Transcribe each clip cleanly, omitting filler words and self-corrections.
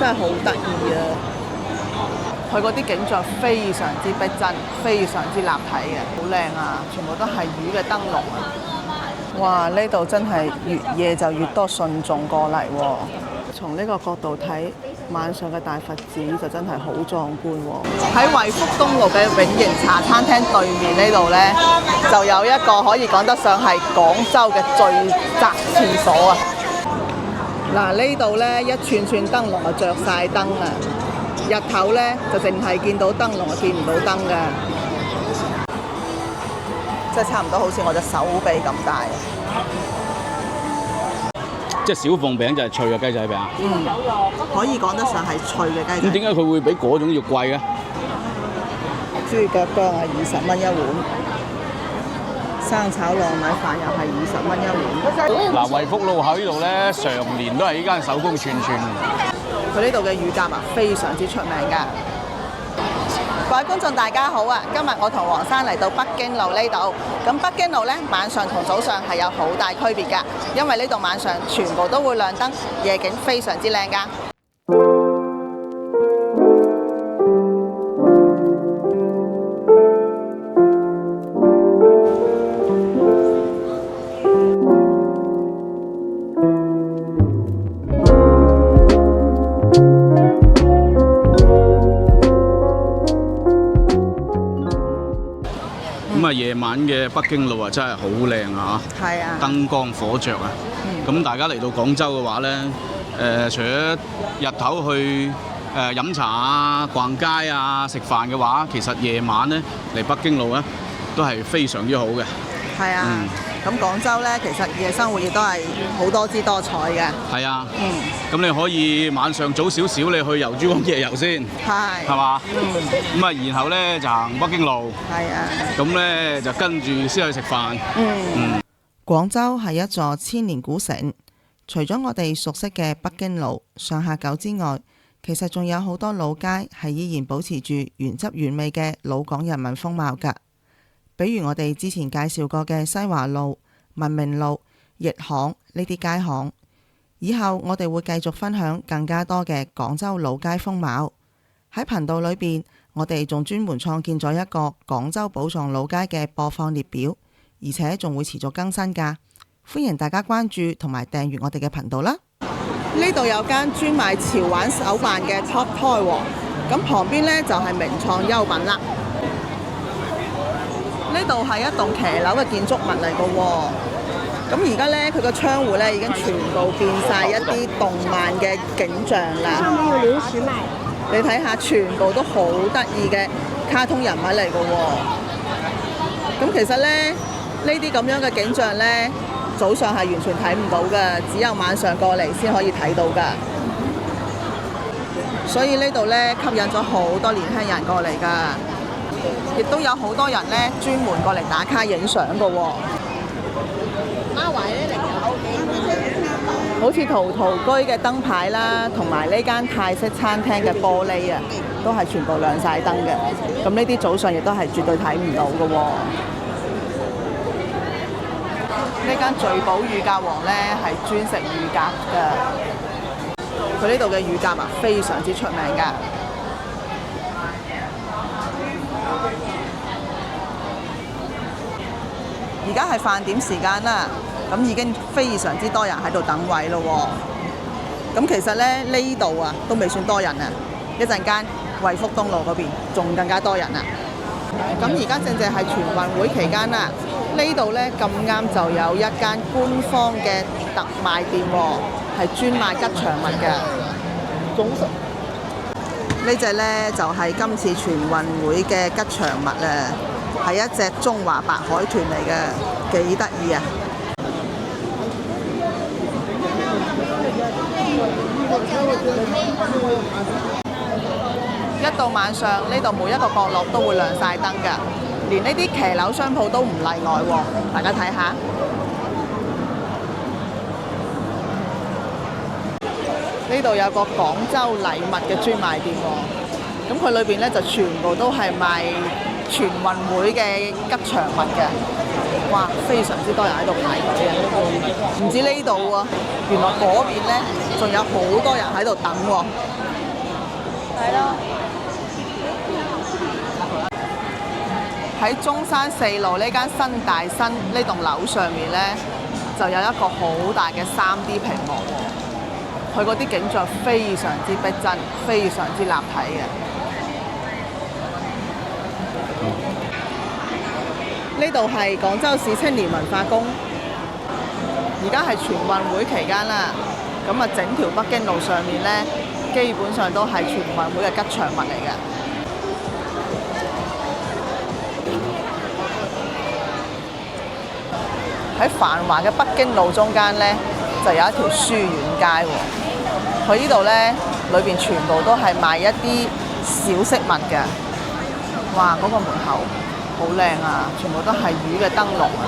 真係好得意啊！佢嗰啲景象非常之逼真，非常之立體嘅，好靚啊！全部都係魚嘅燈籠啊！哇！呢度真係越夜就越多信眾過嚟喎。從呢個角度睇，晚上嘅大佛寺就真係好壯觀喎。喺惠福東路嘅永盈茶餐廳對面呢度呢，就有一個可以講得上係廣州嘅最窄廁所啊！嗱，呢度呢，一串串燈籠就着晒燈啊！日頭呢，就淨係見到燈籠，見唔到燈嘅，即係差唔多好似我隻手臂咁大。即係小鳳餅就係脆嘅雞仔餅。可以講得上係脆嘅雞仔。咁點解佢會比嗰種要貴嘅？豬腳薑啊，20蚊一碗；生炒糯米飯又係20蚊一碗。嗱，惠福路口呢度咧，常年都係呢間手工串串。佢呢度嘅乳鴿啊，非常之出名㗎。各位觀眾大家好啊！今日我同黃生嚟到北京路呢度。咁北京路呢，晚上同早上係有好大區別㗎，因為呢度晚上全部都會亮燈，夜景非常之靚㗎。咁啊，夜晚嘅北京路啊，真係好靚啊！係啊，燈光火著啊！咁大家嚟到廣州嘅話咧，除咗日頭去飲茶啊、逛街啊、食飯嘅話，其實夜晚咧嚟北京路咧都係非常之好嘅。係啊，咁廣州咧其實夜生活亦都係好多姿多彩嘅。係啊，咁你可以晚上早少少你去遊珠江夜遊先，係嘛？咁啊，然後咧就行北京路，係啊，咁咧就跟住先去食飯。廣州係一座千年古城，除咗我哋熟悉嘅北京路、上下九之外，其實仲有好多老街係依然保持住原汁原味嘅老港人民風貌㗎。比如我哋之前介紹過嘅西華路、文明路、逸巷呢啲街巷，以後我哋會繼續分享更加多嘅廣州老街風貌。喺頻道裏邊，我哋仲專門創建咗一個廣州寶藏老街嘅播放列表，而且仲會持續更新㗎。歡迎大家關注同埋訂閱我哋嘅頻道啦。呢度有間專賣潮玩手辦嘅 Top Toy 喎，咁旁邊呢就係名創優品啦。呢度係一棟騎樓嘅建築物嚟嘅喎，咁而家呢，佢個窗戶呢已經全部變晒一啲動漫嘅景象啦。上面有零食賣。你睇下，全部都好得意嘅卡通人物嚟嘅喎。咁其實呢，呢啲咁樣嘅景象呢，早上係完全睇唔到嘅，只有晚上過嚟先可以睇到㗎。所以呢度呢，吸引咗好多年輕人過嚟㗎。亦都有好多人咧專門過嚟打卡影相嘅喎。好似陶陶居嘅燈牌啦，同埋呢間泰式餐廳嘅玻璃啊，都係全部亮晒燈嘅。咁呢啲早上亦都係絕對睇唔到嘅喎。呢間聚寶乳鴿王咧係專食乳鴿嘅，佢呢度嘅乳鴿啊非常之出名㗎。而家係飯點時間啦，咁已經非常之多人喺度等位咯喎。咁其實咧呢度啊都未算多人啊，一陣間惠福東路嗰邊仲更加多人啊。咁而家正係全運會期間啦，呢度咧咁啱就有一間官方嘅特賣店喎，係專賣吉祥物嘅。呢隻咧就係今次全運會嘅吉祥物啊！係一隻中華白海豚嚟嘅，幾得意啊！一到晚上，呢度每一個角落都會亮晒燈㗎，連呢啲騎樓商鋪都唔例外喎。大家睇下，呢度有個廣州禮物嘅專賣店喎。咁佢裏邊咧就全部都係賣全運會嘅吉祥物嘅，哇，非常之多人喺度排隊啊！唔止呢度喎，原來嗰邊呢仲有好多人喺度等喎。係咯。喺中山四路呢間新大新呢棟樓上面呢，就有一個好大嘅3D 屏幕喎，佢嗰啲景象非常之逼真，非常之立體嘅。呢度係廣州市青年文化宮，而家係全運會期間啦，咁啊整條北京路上面呢，基本上都係全運會嘅吉祥物嚟嘅。喺繁華嘅北京路中間呢，就有一條書院街喎。佢呢度呢，裏邊全部都係賣一啲小飾物嘅。哇！嗰個門口好靚啊，全部都係魚嘅燈籠啊。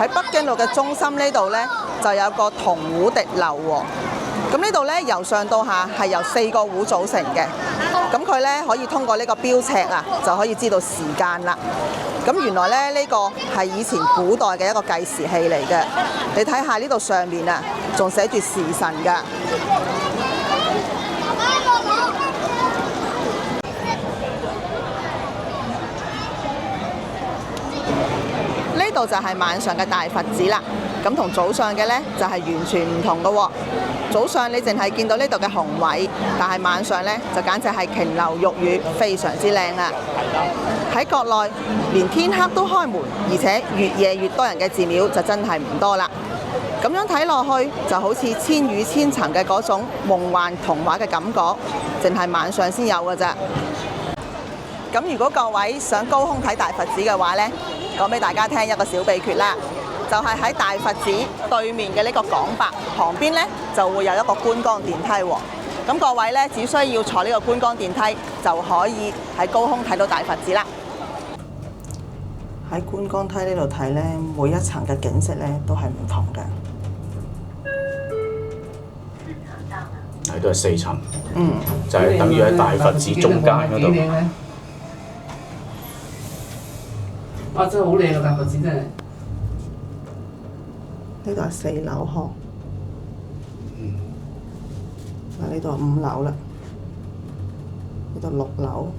喺北京路嘅中心呢度呢，就有個銅壺滴樓喎。咁呢度呢，由上到下係由4個壺組成嘅。咁佢呢，可以通過呢個標尺啊，就可以知道時間啦。咁原來咧呢個係以前古代嘅一個計時器嚟嘅。你睇下呢度上面啊，仲寫住時辰㗎。呢度就係晚上嘅大佛寺啦。咁同早上嘅呢，就係完全唔同嘅喎。早上你淨係見到呢度嘅雄偉，但係晚上呢，就簡直係瓊樓玉宇，非常之靚啊！喺國內連天黑都開門，而且越夜越多人嘅寺廟就真係唔多啦。咁樣睇落去就好似千與千層嘅嗰種夢幻童話嘅感覺，淨係晚上先有㗎咋。咁如果各位想高空睇大佛寺嘅話呢，講俾大家聽一個小秘訣啦。就係喺大佛寺對面嘅呢個廣百旁邊呢，就會有一個觀光電梯喎。咁各位呢，只需要坐呢個觀光電梯就可以喺高空睇到大佛寺啦。喺觀光梯呢度睇呢，每一層嘅景色呢都係唔同嘅。係都係4層，就係等於喺大佛寺中間嗰度。哇！真係好靚啊！大佛寺真係。呢度係4樓呵，嗱呢度係5樓啦，呢度6樓、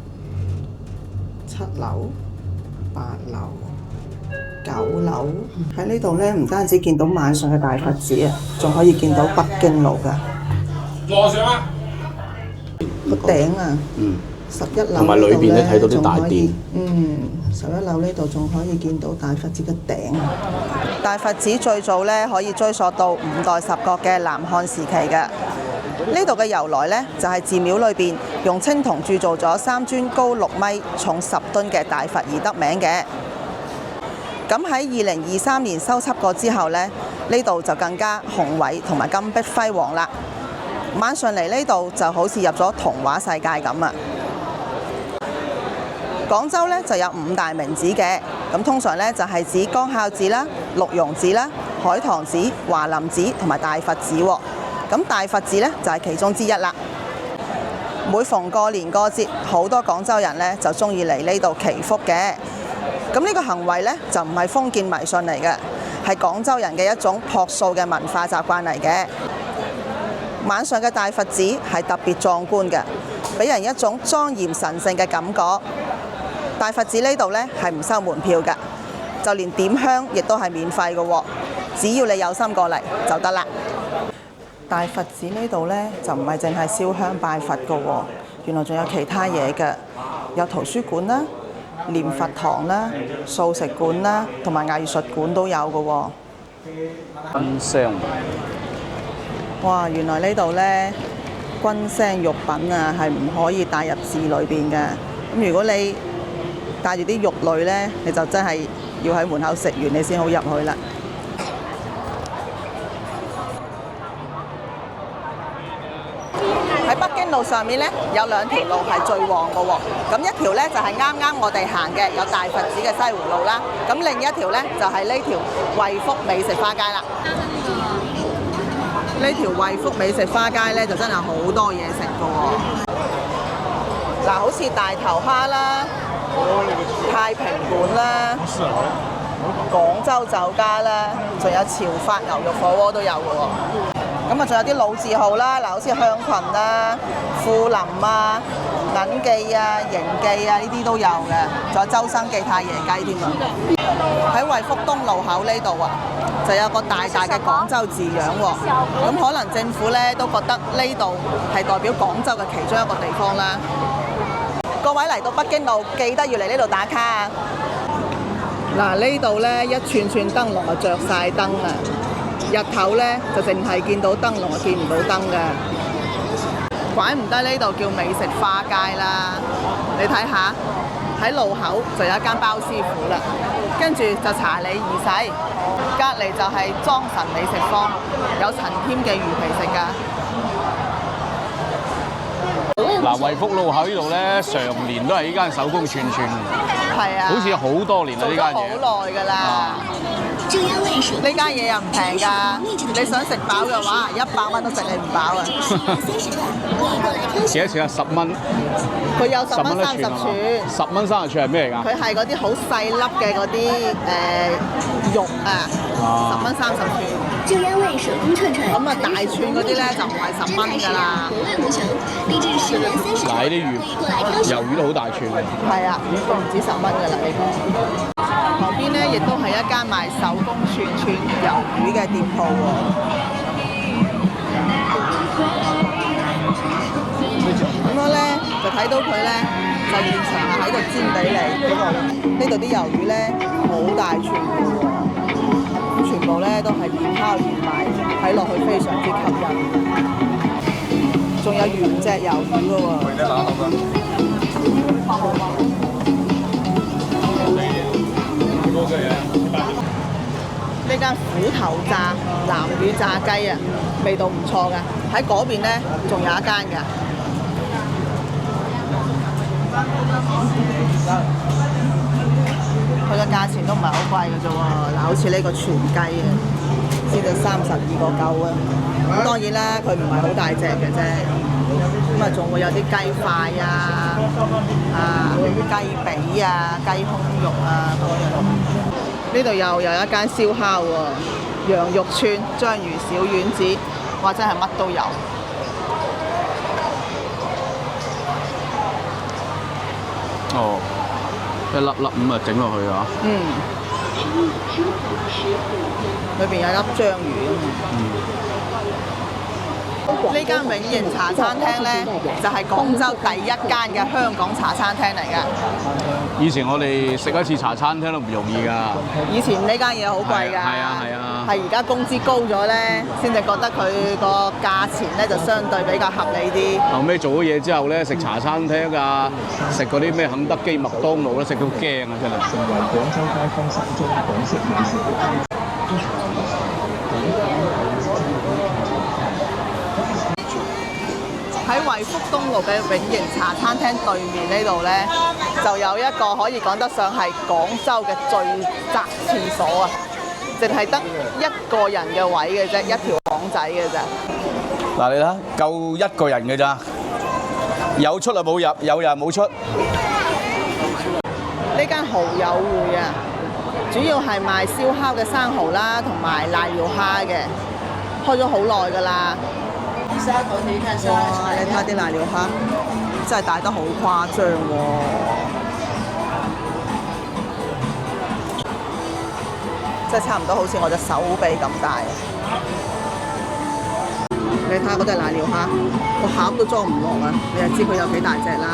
7樓、8樓、9樓。喺呢度咧，唔單止見到晚上嘅大佛寺啊，仲可以見到北京路㗎。坐上啊！個頂啊！11樓同埋裏邊咧睇到啲大殿。11樓呢度仲可以見到大佛寺嘅頂。大佛寺最早咧可以追溯到5代十國嘅南漢時期嘅。呢度嘅由來呢，就係寺廟裏邊用青銅鑄造咗3尊高6米、重10噸嘅大佛而得名嘅。咁喺2023年修葺過之後呢，呢度就更加雄偉同埋金碧輝煌啦。晚上嚟呢度就好似入咗童話世界咁啊！廣州呢就有5大名寺嘅，咁通常呢就係指光孝寺啦、六榕寺啦、海棠寺、華林寺同埋大佛寺喎。咁大佛寺呢就係其中之一啦。每逢過年過節，好多廣州人呢就中意嚟呢度祈福嘅。咁呢個行為呢就唔係封建迷信嚟嘅，係廣州人嘅一種樸素嘅文化習慣嚟嘅。晚上嘅大佛寺係特別壯觀嘅，俾人一種莊嚴神聖嘅感覺。大佛寺呢度呢係唔收門票嘅，就連點香亦都係免費嘅喎，只要你有心過嚟就得啦。大佛寺呢度呢就唔係淨係燒香拜佛嘅喎，原來仲有其他嘢嘅，有圖書館啦、念佛堂啦、素食館啦，同埋藝術館都有嘅喎。金香。哇！原來呢度呢，君腥肉品啊係唔可以帶入寺裏邊嘅。咁如果你帶住啲肉類呢，你就真係要喺門口食完你先好入去啦。喺北京路上面呢，有2條路係最旺嘅喎。咁一條呢，就係啱啱我哋行嘅有大佛寺嘅西湖路啦。咁另一條呢，就係呢條惠福美食花街啦。呢條惠福美食花街咧，就真係好多嘢食㗎喎。嗱，好似大頭蝦啦、太平館啦、廣州酒家啦，仲有潮發牛肉火鍋都有嘅喎。咁啊，仲有啲老字號啦，嗱，好似香群啦、富林啊、銀記啊、盈記啊，呢啲都有嘅。仲有周生記太爺雞添啊！喺惠福東路口呢度啊，就有個大大嘅廣州字樣喎。咁可能政府咧都覺得呢度係代表廣州嘅其中一個地方啦。各位嚟到北京路，記得要嚟呢度打卡啊！嗱，呢度咧一串串燈籠啊，着晒燈啊！日頭咧就淨係見到燈籠，見唔到燈嘅，怪唔得呢度叫美食花街啦！你睇下喺路口就有一間包師傅啦，跟住就查理二世，隔離就係莊臣美食坊，有陳添嘅魚皮食㗎。嗱，惠福路口呢度咧，常年都係呢間手工串串，係啊，好似好多年啦呢間嘢。做咗好耐㗎啦。呢間嘢又唔平㗎，你想食飽嘅話，100蚊都食你唔飽啊！幾多錢啊？10蚊。佢有10蚊30串。10蚊30串係咩嚟㗎？佢係嗰啲好細粒嘅嗰啲肉啊，10蚊30串。咁啊，大串嗰啲咧就唔係10蚊㗎啦。嗱，呢啲魷魚都好大串嘅。係啊，都唔止10蚊㗎啦，呢個。旁邊咧亦都係一間賣手工串魷魚嘅店鋪喎。咁我咧就睇到佢咧就現場係喺度煎俾你。呢度啲魷魚咧好大串嘅喎，咁全部咧都係現烤現賣，睇落去非常之吸引。仲有原隻魷魚嘅喎。呢間虎頭炸南乳炸雞啊，味道唔錯㗎。喺嗰邊咧仲有一間㗎。佢嘅價錢都唔係好貴嘅啫喎。嗱，好似呢個全雞啊，先到32.9啊。咁當然啦，佢唔係好大隻嘅啫。咁啊，仲會有啲雞塊啊、雞髀啊、雞胸肉啊咁樣。呢度又有一間燒烤喎，羊肉串、章魚小丸子，或者係乜都有。哦，一粒粒咁啊整落去啊！嗯，裏邊有粒章魚啊嘛。呢間永賢茶餐廳咧，就係廣州第一間嘅香港茶餐廳嚟㗎。以前我哋食一次茶餐廳都唔容易㗎。以前呢間嘢好貴㗎。係啊。係而家工資高咗咧，先至覺得佢個價錢咧就相對比較合理啲。後尾做咗嘢之後咧，食茶餐廳啊，食嗰啲咩肯德基、麥當勞咧，食到驚啊！真係。成為廣州街坊心中港式美食。喺惠福東路嘅永賢茶餐廳對面呢度咧，就有一個可以講得上係廣州嘅最窄廁所啊！淨係得一個人嘅位嘅啫，一條巷仔嘅啫。嗱，你睇夠一個人嘅咋，有出啊冇入，有入冇出。呢間蠔友會啊，主要係賣燒烤嘅生蠔啦，同埋瀨尿蝦嘅，開咗好耐㗎啦。哇！你睇下啲瀨尿蝦，真係大得好誇張喎！即係差唔多好似我隻手臂咁大。你睇下嗰隻瀨尿蝦，個餡都裝唔落啊！你就知佢有幾大隻啦。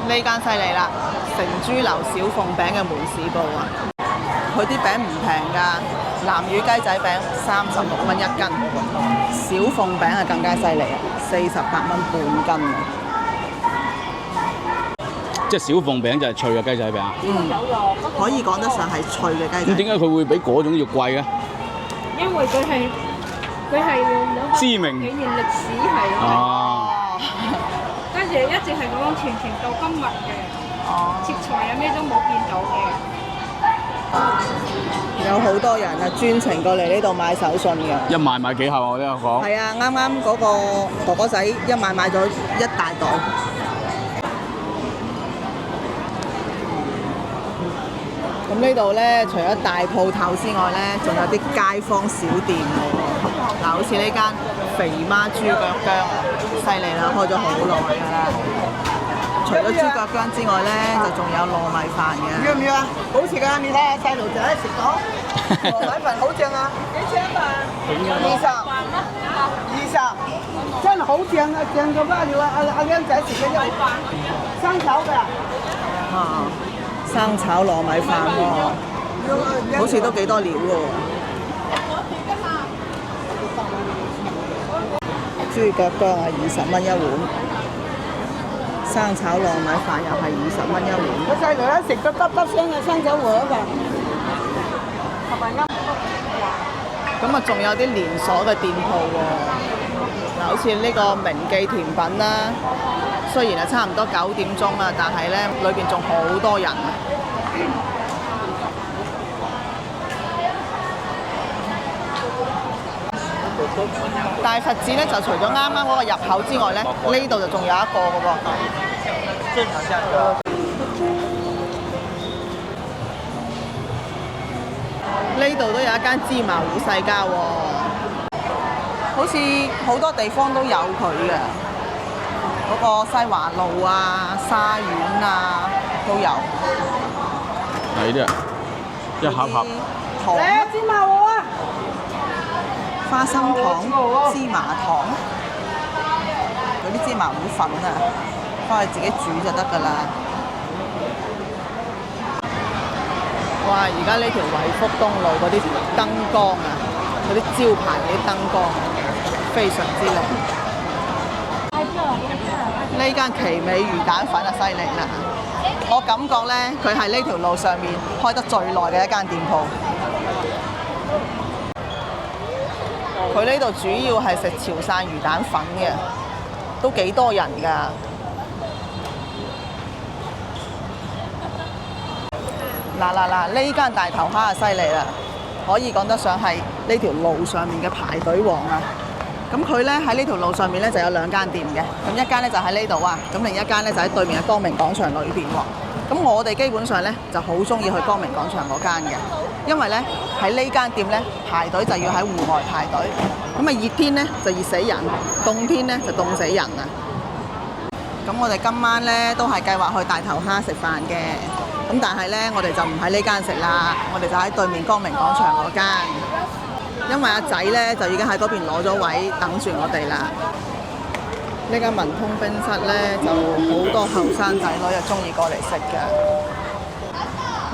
呢間犀利啦，成珠樓小鳳餅嘅門市部啊！佢啲餅唔平㗎，南乳雞仔餅36蚊一斤，小鳳餅係更加犀利啊，48蚊半斤啊！即係小鳳餅就係脆嘅雞仔餅。可以講得上係脆嘅雞仔。咁點解佢會比嗰種要貴嘅？因為佢係知名幾年歷史係咯。哦。跟住一直係咁樣傳到今日嘅。哦。切材啊咩都冇變到嘅。有好多人啊，專程過嚟呢度買手信嘅。一買幾盒我都有講。係啊，啱啱嗰個哥哥仔一買咗一大袋。咁呢度呢，除咗大鋪頭之外呢，仲有啲街坊小店喎。嗱，好似呢間肥媽豬腳薑啊，犀利啦，開咗好耐㗎啦。除咗豬腳薑之外呢，就仲有糯米飯嘅。要唔要啊？好食㗎，你睇下細路仔食到糯米飯好正啊！幾錢啊？20，真係好正啊！正到不了啊！阿僆仔食嘅一生炒㗎。啊，生炒糯米飯喎，好似都幾多料㗎喎。豬腳薑啊，20蚊一碗。生炒糯米飯又係20蚊一碗。個細路一食到嗒嗒聲啊！生炒禾飯。咁啊，仲有啲連鎖嘅店鋪喎。嗱，好似呢個明記甜品啦，雖然係差唔多9點鐘啦，但係咧裏邊仲好多人啊。大佛寺咧就除咗啱啱嗰個入口之外咧，呢度就仲有一個嘅喎。呢度都有一間芝麻糊世家喎，好似好多地方都有佢嘅，嗰個西華路啊、沙苑啊都有。係呢啲一盒盒。糖芝麻糊啊！花生糖、芝麻糖，嗰啲芝麻糊粉啊，翻去自己煮就得㗎啦。哇！而家呢條惠福東路嗰啲燈光啊，嗰啲招牌嗰啲燈光，非常之靚。呢間奇美魚蛋粉啊，犀利啦！我感覺咧，佢係呢條路上面開得最耐嘅一間店鋪。佢呢度主要係食潮汕魚蛋粉嘅，都幾多人㗎。嗱，呢間大頭蝦啊犀利啦，可以講得上係呢條路上面嘅排隊王啊！咁佢咧喺呢條路上面咧就有2間店嘅，咁一間咧就喺呢度啊，咁另一間咧就喺對面嘅光明廣場裏邊喎。咁我哋基本上咧就好中意去光明廣場嗰間嘅，因為咧喺呢間店咧排隊就要喺戶外排隊，咁啊熱天咧就熱死人，凍天咧就凍死人啊！咁我哋今晚咧都係計劃去大頭蝦食飯嘅。咁但係咧，我哋就唔喺呢間食啦，我哋就喺對面光明廣場嗰間，因為阿仔咧就已經喺嗰邊攞咗位等住我哋啦。呢間文通冰室咧就好多後生仔女又中意過嚟食嘅。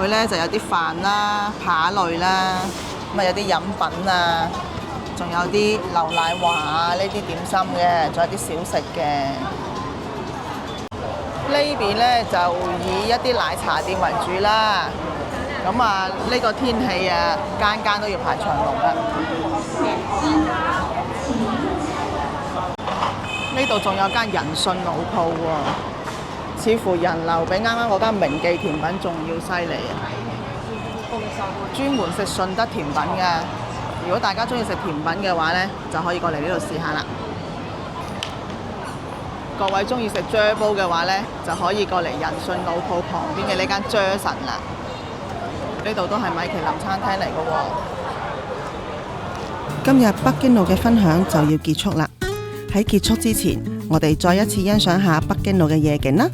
佢咧就有啲飯啦、扒類啦，咁啊有啲飲品啊，仲有啲流奶華啊呢啲點心嘅，仲有啲小食嘅。呢邊咧就以一啲奶茶店為主啦，咁啊呢個天氣啊，間間都要排長龍啦。呢度仲有間人信老鋪喎，似乎人流比啱啱嗰間明記甜品仲要犀利啊！專門食順德甜品㗎，如果大家中意食甜品嘅話咧，就可以過嚟呢度試下啦。各位中意食啫煲嘅話呢，就可以過嚟人信老鋪旁邊嘅呢間啫神啦。呢度都係米其林餐廳嚟嘅喎。今日北京路嘅分享就要結束啦。喺結束之前，我哋再一次欣賞下北京路嘅夜景啦。